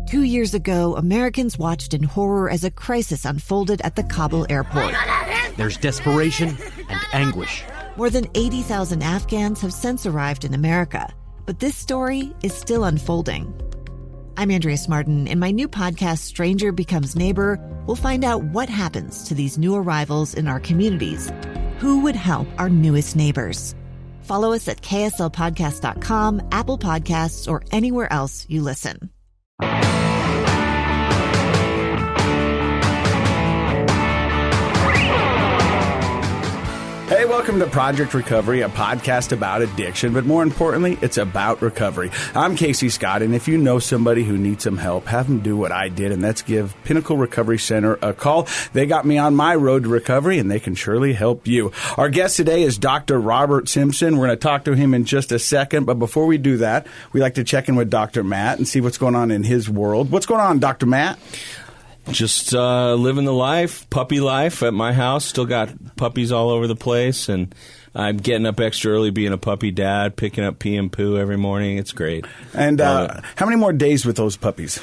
2 years ago, Americans watched in horror as a crisis unfolded at the Kabul airport. There's desperation and anguish. More than 80,000 Afghans have since arrived in America, but this story is still unfolding. I'm Andrea Martin. In my new podcast, Stranger Becomes Neighbor, we'll find out what happens to these new arrivals in our communities. Who would help our newest neighbors? Follow us at kslpodcast.com, Apple Podcasts, or anywhere else you listen. Hey, welcome to Project Recovery, a podcast about addiction, but more importantly, it's about recovery. I'm Casey Scott, and if you know somebody who needs some help, have them do what I did, and that's give Pinnacle Recovery Center a call. They got me on my road to recovery, and they can surely help you. Our guest today is Dr. Robert Simpson. We're going to talk to him in just a second, but before we do that, we like to check in with Dr. Matt and see what's going on in his world. What's going on, Dr. Matt? Just living the life, puppy life at my house. Still got puppies all over the place, and I'm getting up extra early being a puppy dad, picking up pee and poo every morning. It's great. And how many more days with those puppies?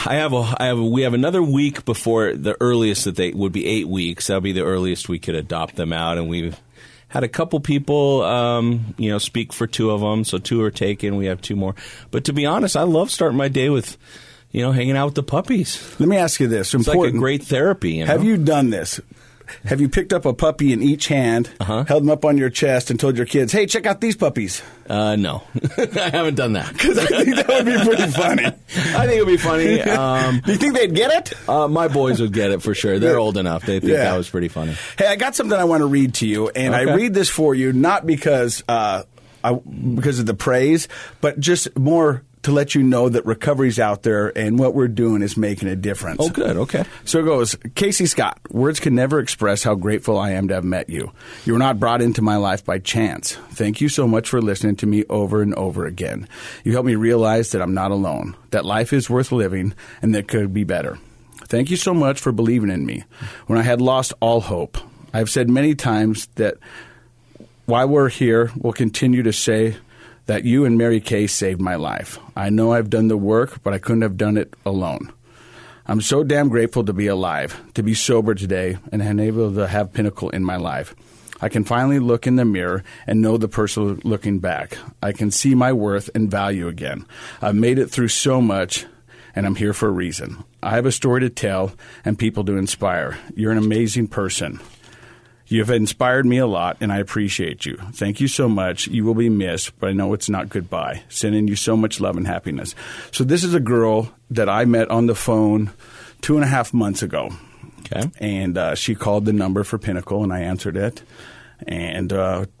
We have another week before the earliest that they would be 8 weeks. That'll be the earliest we could adopt them out, and we've had a couple people, speak for two of them, so two are taken. We have two more. But to be honest, I love starting my day with hanging out with the puppies. Let me ask you this. It's like a great therapy. Have you done this? Have you picked up a puppy in each hand, held them up on your chest, and told your kids, hey, check out these puppies? No. I haven't done that. Because I think that would be pretty funny. I think it would be funny. Do you think they'd get it? My boys would get it for sure. They're old enough. They think that was pretty funny. Hey, I got something I want to read to you, and I read this for you not because of the praise, but just more to let you know that recovery's out there and what we're doing is making a difference. Oh, good. Okay. So it goes, Casey Scott, words can never express how grateful I am to have met you. You were not brought into my life by chance. Thank you so much for listening to me over and over again. You helped me realize that I'm not alone, that life is worth living, and that it could be better. Thank you so much for believing in me when I had lost all hope. I've said many times that while we're here, we'll continue to say that you and Mary Kay saved my life. I know I've done the work, but I couldn't have done it alone. I'm so damn grateful to be alive, to be sober today, and able to have Pinnacle in my life. I can finally look in the mirror and know the person looking back. I can see my worth and value again. I've made it through so much, and I'm here for a reason. I have a story to tell and people to inspire. You're an amazing person. You have inspired me a lot, and I appreciate you. Thank you so much. You will be missed, but I know it's not goodbye. Sending you so much love and happiness. So this is a girl that I met on the phone 2.5 months ago. Okay. And she called the number for Pinnacle, and I answered it. And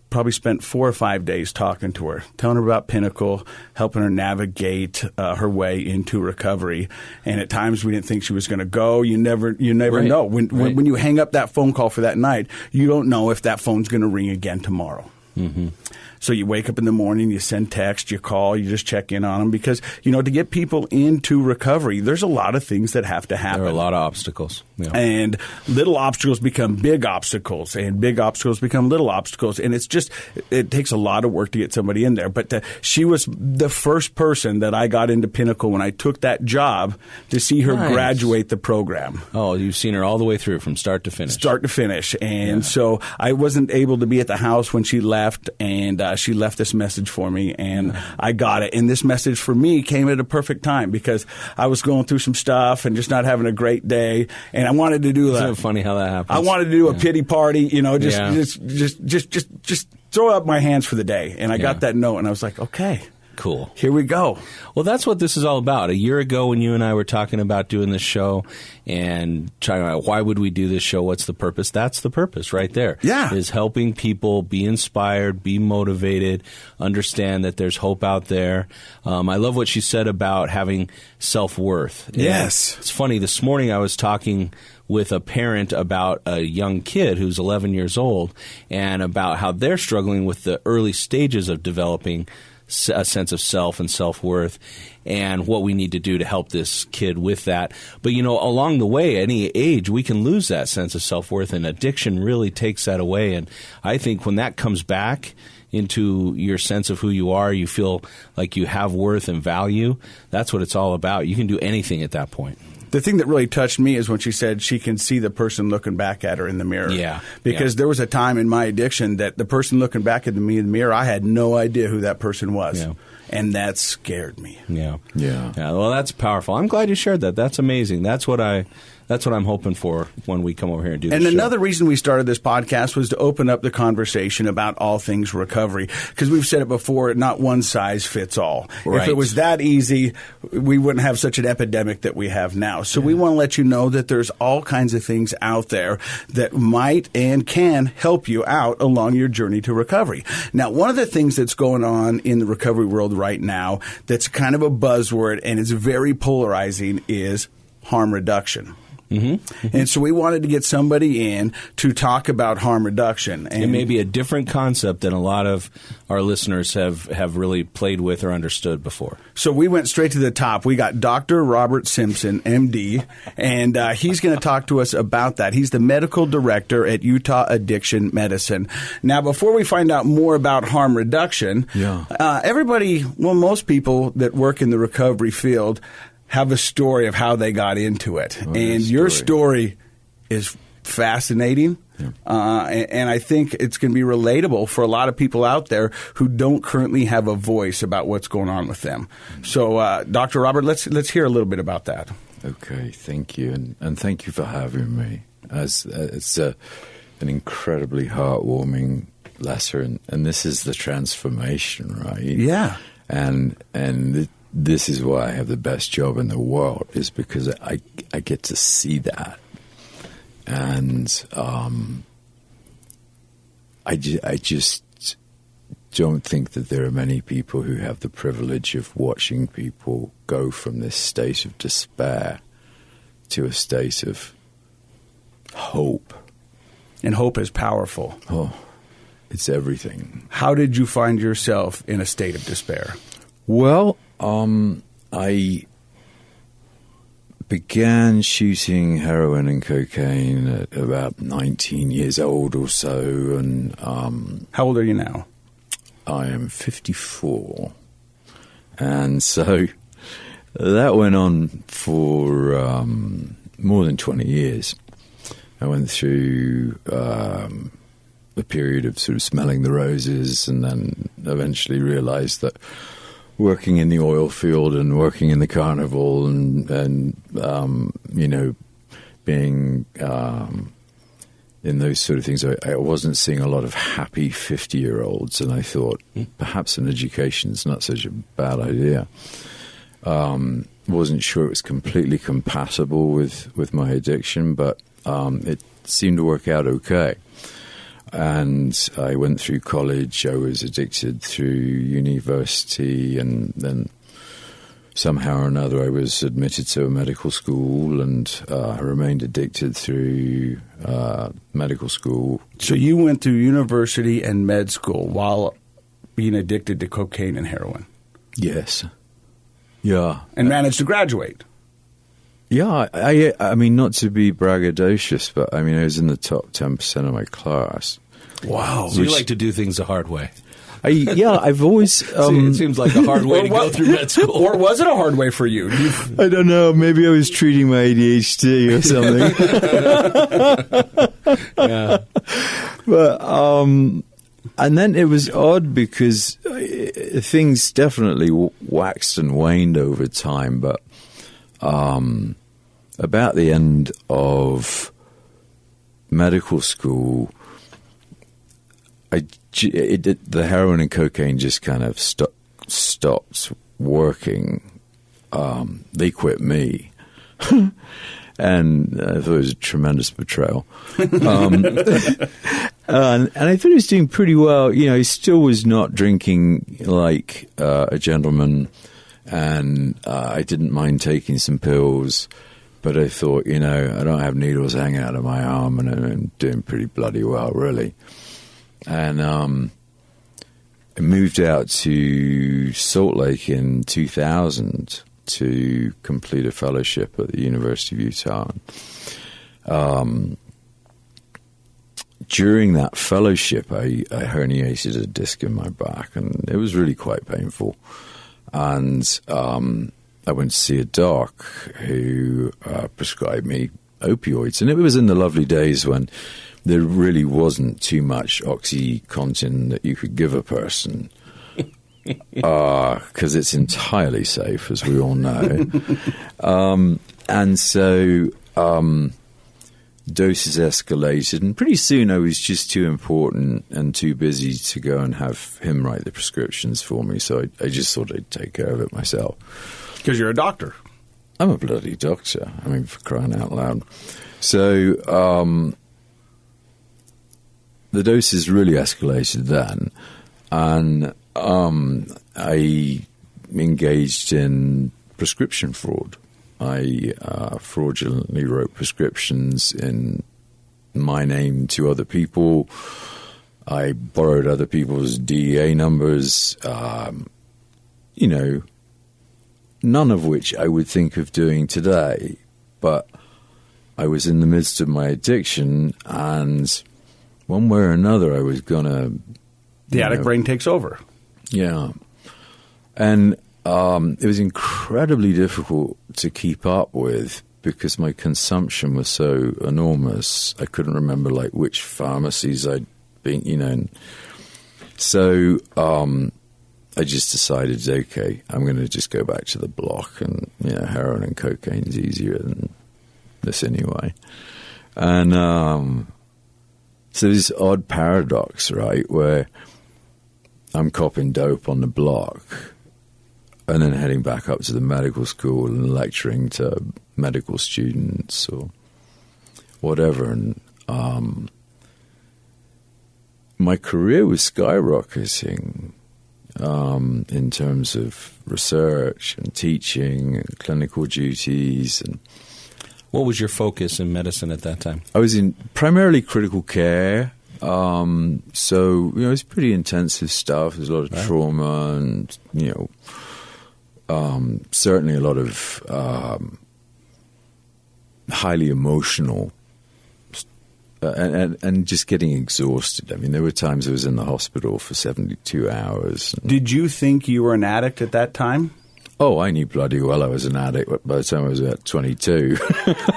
probably spent 4 or 5 days talking to her, telling her about Pinnacle, helping her navigate her way into recovery. And at times we didn't think she was going to go. You never know. When you hang up that phone call for that night, you don't know if that phone's going to ring again tomorrow. Mm-hmm. So you wake up in the morning, you send text, you call, you just check in on them because, to get people into recovery, there's a lot of things that have to happen. There are a lot of obstacles. Yeah. And little obstacles become big obstacles, and big obstacles become little obstacles. And it takes a lot of work to get somebody in there. But she was the first person that I got into Pinnacle when I took that job to see her graduate the program. Oh, you've seen her all the way through from start to finish. Start to finish. And so I wasn't able to be at the house when she left, and she left this message for me, and I got it. And this message for me came at a perfect time because I was going through some stuff and just not having a great day, and I wanted to do that. Isn't it funny how that happens? I wanted to do a pity party, just throw up my hands for the day. And I got that note, and I was like, okay. Cool. Here we go. Well, that's what this is all about. A year ago when you and I were talking about doing this show and trying to, why would we do this show? What's the purpose? That's the purpose right there. Yeah. Is helping people be inspired, be motivated, understand that there's hope out there. I love what she said about having self-worth. Yes. And it's funny. This morning I was talking with a parent about a young kid who's 11 years old and about how they're struggling with the early stages of developing a sense of self and self-worth and what we need to do to help this kid with that. But, along the way, any age, we can lose that sense of self-worth, and addiction really takes that away. And I think when that comes back, into your sense of who you are. You feel like you have worth and value. That's what it's all about. You can do anything at that point. The thing that really touched me is when she said she can see the person looking back at her in the mirror. Yeah. Because there was a time in my addiction that the person looking back at me in the mirror, I had no idea who that person was. Yeah. And that scared me. Yeah. Yeah. Well, that's powerful. I'm glad you shared that. That's amazing. That's what I'm hoping for when we come over here and do this. And show. another reason we started this podcast was to open up the conversation about all things recovery. Because we've said it before, not one size fits all. Right. If it was that easy, we wouldn't have such an epidemic that we have now. So we want to let you know that there's all kinds of things out there that might and can help you out along your journey to recovery. Now, one of the things that's going on in the recovery world right now that's kind of a buzzword and it's very polarizing is harm reduction. Mm-hmm. And so we wanted to get somebody in to talk about harm reduction. And it may be a different concept than a lot of our listeners have really played with or understood before. So we went straight to the top. We got Dr. Robert Simpson, MD, and he's going to talk to us about that. He's the medical director at Utah Addiction Medicine. Now, before we find out more about harm reduction, most people that work in the recovery field have a story of how they got into it. And your story is fascinating. Yeah. And I think it's going to be relatable for a lot of people out there who don't currently have a voice about what's going on with them. So, Dr. Robert, let's hear a little bit about that. Okay, thank you. And thank you for having me. It's an incredibly heartwarming lesson. And this is the transformation, right? Yeah. And this is why I have the best job in the world, is because I get to see that. And I just don't think that there are many people who have the privilege of watching people go from this state of despair to a state of hope. And hope is powerful. Oh, it's everything. How did you find yourself in a state of despair? Well, I began shooting heroin and cocaine at about 19 years old or so. And how old are you now? I am 54. And so that went on for more than 20 years. I went through a period of sort of smelling the roses, and then eventually realized that working in the oil field and working in the carnival and being in those sort of things, I wasn't seeing a lot of happy 50-year-olds, and I thought perhaps an education is not such a bad idea. Wasn't sure it was completely compatible with my addiction, but it seemed to work out okay. And I went through college. I was addicted through university, and then somehow or another I was admitted to a medical school, and I remained addicted through medical school. So you went through university and med school while being addicted to cocaine and heroin? Yes. Yeah. And managed to graduate? Yeah, I mean, not to be braggadocious, but I mean, I was in the top 10% of my class. Wow. So you like to do things the hard way. I've always... it seems like a hard way to go through med school. Or was it a hard way for you? I don't know. Maybe I was treating my ADHD or something. Yeah. But, and then it was odd because things definitely waxed and waned over time, but about the end of medical school, the heroin and cocaine just kind of stopped working. They quit me. And I thought it was a tremendous betrayal. And I thought he was doing pretty well. You know, he still was not drinking like a gentleman, and I didn't mind taking some pills. But I thought, I don't have needles hanging out of my arm, and I'm doing pretty bloody well, really. And I moved out to Salt Lake in 2000 to complete a fellowship at the University of Utah. during that fellowship, I herniated a disc in my back, and it was really quite painful. And I went to see a doc who prescribed me opioids. And it was in the lovely days when there really wasn't too much OxyContin that you could give a person, because it's entirely safe, as we all know. And so doses escalated, and pretty soon I was just too important and too busy to go and have him write the prescriptions for me, so I just thought I'd take care of it myself. Because you're a doctor. I'm a bloody doctor. I mean, for crying out loud. So the doses really escalated then, and I engaged in prescription fraud. I fraudulently wrote prescriptions in my name to other people. I borrowed other people's DEA numbers, none of which I would think of doing today. But I was in the midst of my addiction, and one way or another I was going to... The addict brain takes over. Yeah. And it was incredibly difficult to keep up with because my consumption was so enormous. I couldn't remember which pharmacies I'd been, And so I just decided, okay, I'm going to just go back to the block, and heroin and cocaine is easier than this anyway. And so this odd paradox, right, where I'm copping dope on the block and then heading back up to the medical school and lecturing to medical students or whatever. And my career was skyrocketing in terms of research and teaching and clinical duties. And what was your focus in medicine at that time? I was in primarily critical care. So, it's pretty intensive stuff. There's a lot of trauma and, certainly a lot of highly emotional and just getting exhausted. I mean, there were times I was in the hospital for 72 hours. Did you think you were an addict at that time? Oh, I knew bloody well I was an addict by the time I was about 22.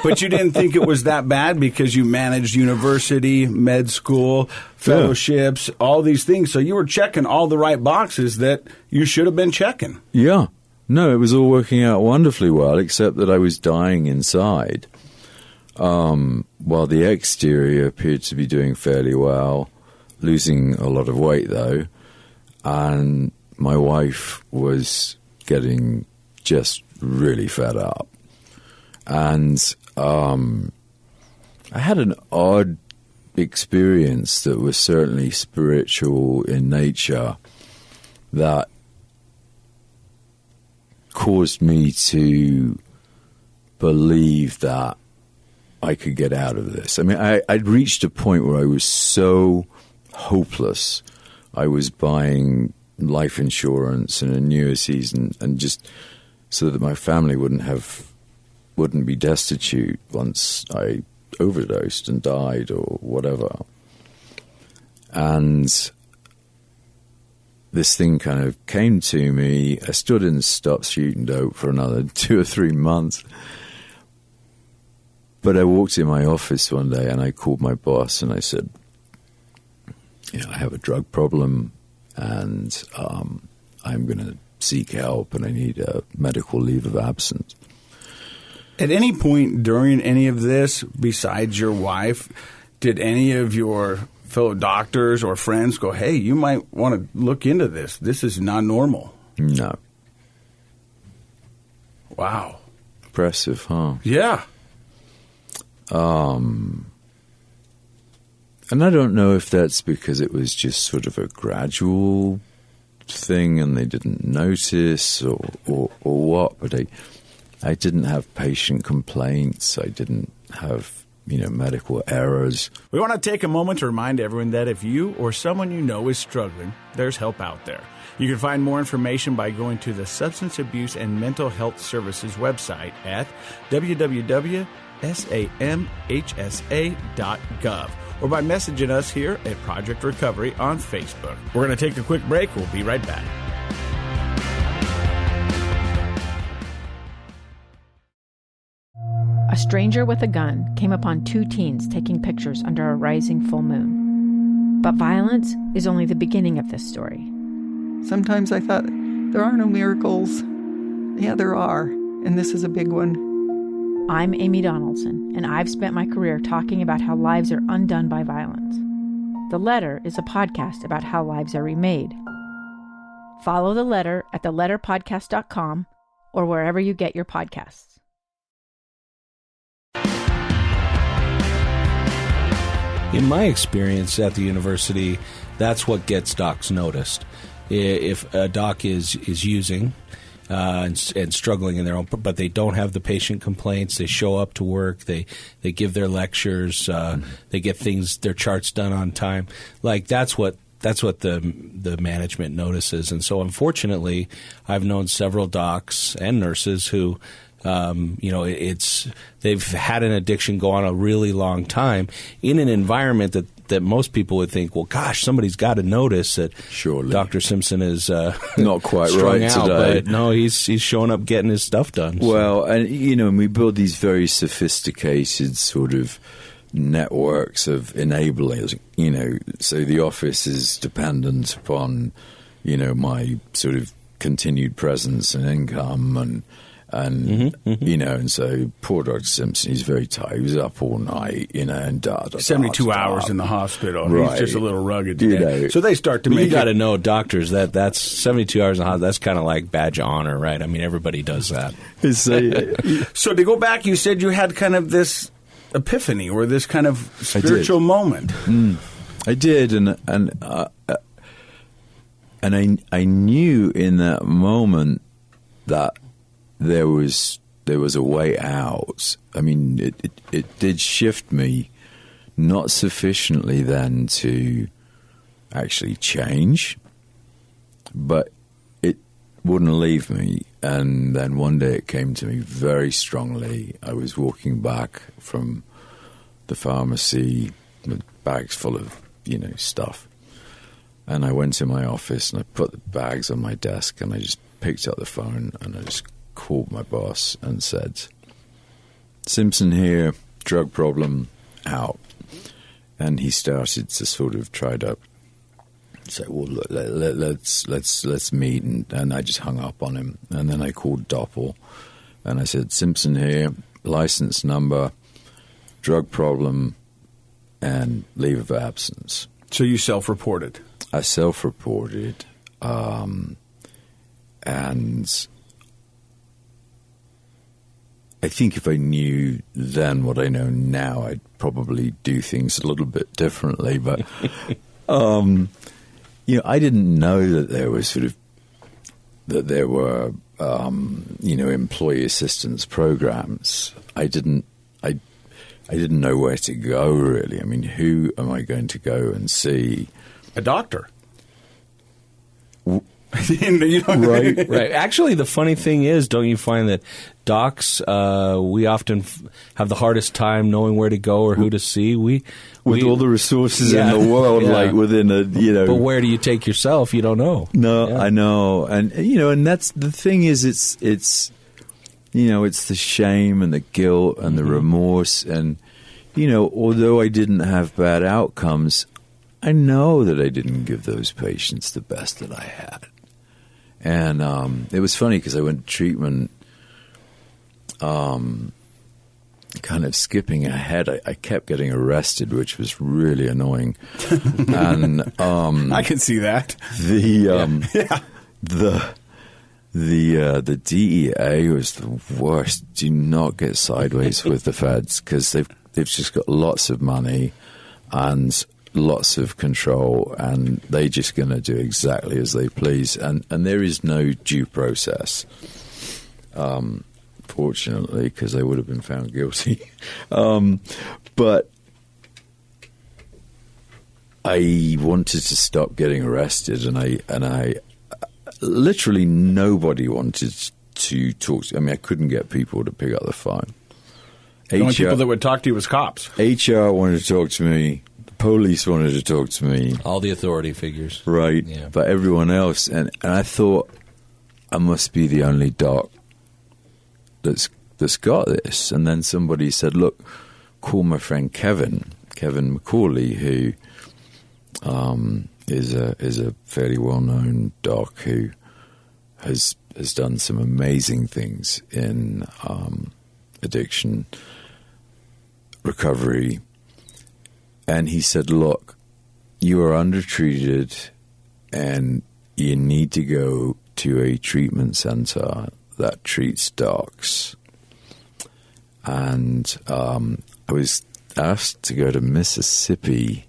But you didn't think it was that bad because you managed university, med school, fellowships, all these things. So you were checking all the right boxes that you should have been checking. Yeah. No, it was all working out wonderfully well, except that I was dying inside, while the exterior appeared to be doing fairly well, losing a lot of weight, though, and my wife was getting just really fed up. And I had an odd experience that was certainly spiritual in nature that caused me to believe that I could get out of this. I mean, I'd reached a point where I was so hopeless. I was buying life insurance and annuities and just so that my family wouldn't be destitute once I overdosed and died or whatever. And this thing kind of came to me. I still didn't stop shooting dope for another 2 or 3 months. But I walked in my office one day and I called my boss and I said, I have a drug problem and I'm going to seek help and I need a medical leave of absence. At any point during any of this, besides your wife, did any of your fellow doctors or friends go, hey, you might want to look into this. This is not normal? No. Wow. Impressive, huh? Yeah. And I don't know if that's because it was just sort of a gradual thing and they didn't notice or what, but I didn't have patient complaints. I didn't have medical errors. We want to take a moment to remind everyone that if you or someone you know is struggling, there's help out there. You can find more information by going to the Substance Abuse and Mental Health Services website at www.samhsa.gov or by messaging us here at Project Recovery on Facebook. We're going to take a quick break. We'll be right back. A stranger with a gun came upon two teens taking pictures under a rising full moon. But violence is only the beginning of this story. Sometimes I thought, there are no miracles. Yeah, there are, and this is a big one. I'm Amy Donaldson, and I've spent my career talking about how lives are undone by violence. The Letter is a podcast about how lives are remade. Follow The Letter at theletterpodcast.com or wherever you get your podcasts. In my experience at the university, that's what gets docs noticed. If a doc is using and struggling in their own, but they don't have the patient complaints, they show up to work, they give their lectures, they get their charts done on time. Like that's what the management notices. And so, unfortunately, I've known several docs and nurses who. They've had an addiction go on a really long time in an environment that most people would think, well, gosh, somebody's got to notice that Surely. Dr. Simpson is not quite strung right out, today. But no, he's showing up getting his stuff done. Well, and we build these very sophisticated sort of networks of enablers. So the office is dependent upon my sort of continued presence and income and and so poor Dr. Simpson, he's very tired. He was up all night, and 72 hours in the hospital. Right. He's just a little rugged today. So they start to make you got to know doctors that's 72 hours in the hospital. That's kind of like badge of honor, right? I mean, everybody does that. So to go back, you said you had kind of this epiphany or this kind of spiritual moment. I did, and I knew in that moment that there was a way out. I mean, it did shift me, not sufficiently then to actually change, but it wouldn't leave me. And then one day it came to me very strongly. I was walking back from the pharmacy with bags full of, stuff. And I went to my office and I put the bags on my desk and I just picked up the phone and I just called my boss and said, Simpson here, drug problem, out. And he started to sort of try to say, well, look, let's meet. And I just hung up on him. And then I called Doppel and I said, Simpson here, license number, drug problem, and leave of absence. So you self-reported? I self-reported. And I think if I knew then what I know now, I'd probably do things a little bit differently. But, I didn't know that there were employee assistance programs. I didn't know where to go, really. I mean, who am I going to go and see? A doctor. Right. Actually, the funny thing is, don't you find that docs, we often have the hardest time knowing where to go or who to see. With all the resources in the world, like within But where do you take yourself? You don't know. No, yeah. I know, and that's the thing is, it's the shame and the guilt and the remorse, and although I didn't have bad outcomes, I know that I didn't give those patients the best that I had. And it was funny because I went to treatment, kind of skipping ahead. I kept getting arrested, which was really annoying. And I can see that. The DEA was the worst. Do not get sideways with the feds because they've just got lots of money and lots of control, and they're just going to do exactly as they please, and there is no due process, fortunately, because they would have been found guilty. But But I wanted to stop getting arrested, and I literally nobody wanted to talk to. I mean, I couldn't get people to pick up the phone. The only people that would talk to you was cops. HR wanted to talk to me. The police wanted to talk to me. All the authority figures. Right. Yeah. But everyone else. And I thought, I must be the only doc that's got this. And then somebody said, look, call my friend Kevin McCauley, who is a fairly well-known doc who has done some amazing things in addiction recovery. And he said, look, you are undertreated and you need to go to a treatment center that treats docs. And I was asked to go to Mississippi,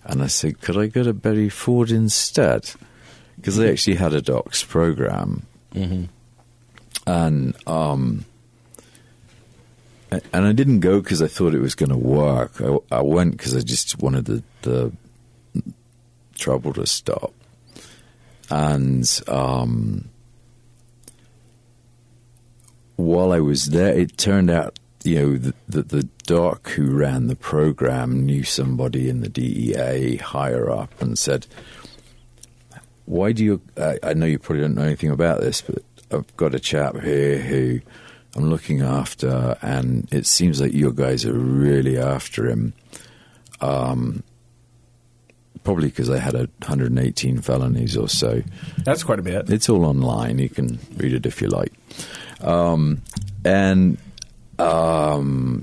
and I said, could I go to Berry Ford instead? Because they actually had a docs program. Mm-hmm. And I didn't go because I thought it was going to work. I went because I just wanted the trouble to stop. And while I was there, it turned out, that the doc who ran the program knew somebody in the DEA higher up and said, why do you... I know you probably don't know anything about this, but I've got a chap here who I'm looking after, and it seems like you guys are really after him. Probably because I had 118 felonies or so. That's quite a bit. It's all online. You can read it if you like.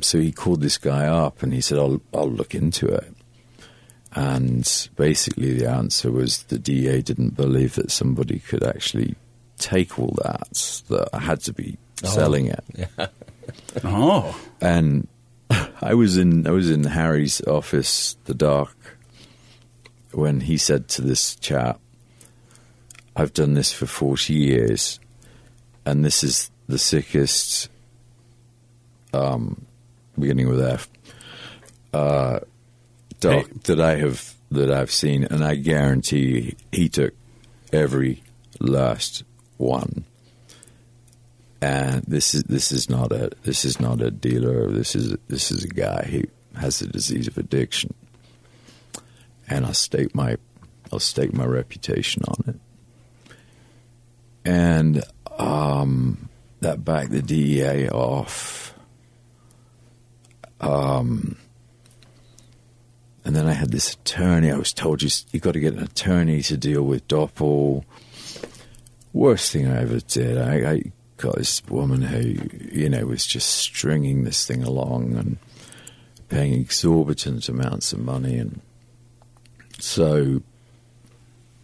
So he called this guy up, and he said, I'll look into it. And basically the answer was the DA didn't believe that somebody could actually take all that I had to be selling it. Yeah. Oh. And I was in Harry's office, the doc, when he said to this chap, I've done this for 40 years, and this is the sickest, beginning with F, doc that I've seen, and I guarantee he took every last one. And this is not a dealer. This is a guy who has the disease of addiction. And I'll stake my reputation on it. And that backed the DEA off. And then I had this attorney. I was told you got to get an attorney to deal with Doppel. Worst thing I ever did. I got this woman who, was just stringing this thing along and paying exorbitant amounts of money, and so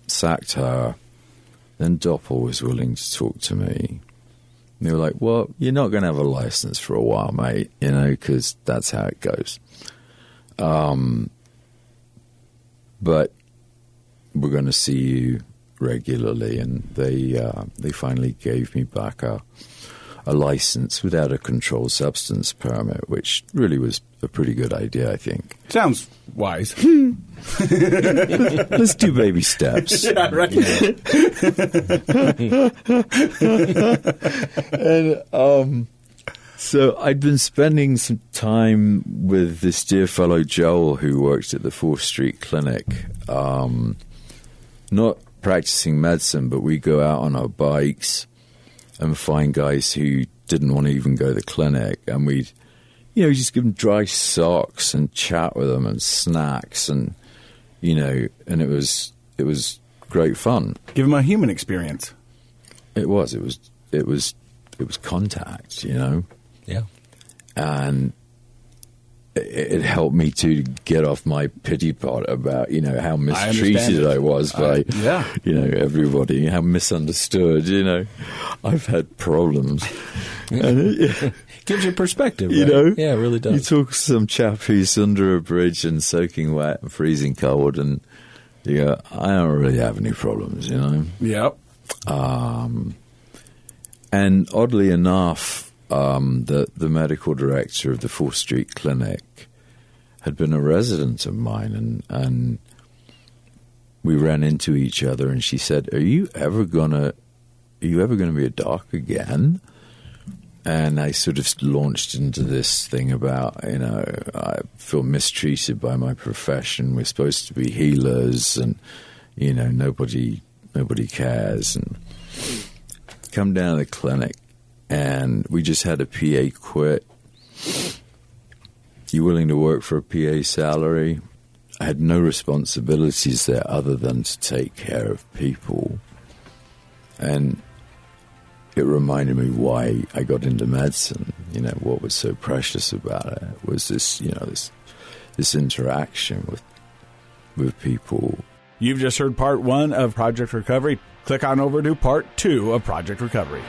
sacked her. Then Doppel was willing to talk to me. And they were like, well, you're not going to have a license for a while, mate, because that's how it goes. But we're going to see you regularly, and they finally gave me back a license without a controlled substance permit, which really was a pretty good idea, I think. Sounds wise. Let's do baby steps. Yeah, right. And so I'd been spending some time with this dear fellow Joel, who works at the 4th Street Clinic. Not practicing medicine, but we go out on our bikes and find guys who didn't want to even go to the clinic, and we'd just give them dry socks and chat with them and snacks, and and it was great fun. Give them a human experience. It was contact, Yeah. and it helped me to get off my pity pot about how mistreated I was by everybody, how misunderstood. I've had problems. And gives you perspective, right? Yeah, it really does. You talk to some chap who's under a bridge and soaking wet and freezing cold, and you go, I don't really have any problems, Yep. And oddly enough, the medical director of the 4th Street Clinic had been a resident of mine, and we ran into each other, and she said, "Are you ever gonna be a doc again?" And I sort of launched into this thing about, I feel mistreated by my profession. We're supposed to be healers, and nobody cares. And come down to the clinic, and we just had a PA quit. You willing to work for a PA salary? I had no responsibilities there other than to take care of people. And it reminded me why I got into medicine. What was so precious about it was this, this interaction with people. You've just heard part 1 of Project Recovery. Click on over to part 2 of Project Recovery.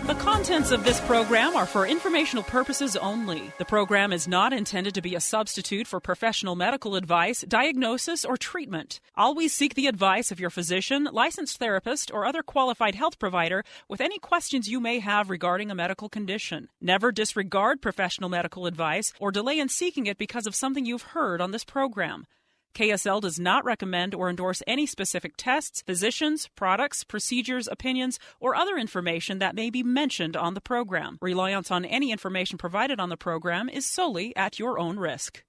The contents of this program are for informational purposes only. The program is not intended to be a substitute for professional medical advice, diagnosis, or treatment. Always seek the advice of your physician, licensed therapist, or other qualified health provider with any questions you may have regarding a medical condition. Never disregard professional medical advice or delay in seeking it because of something you've heard on this program. KSL does not recommend or endorse any specific tests, physicians, products, procedures, opinions, or other information that may be mentioned on the program. Reliance on any information provided on the program is solely at your own risk.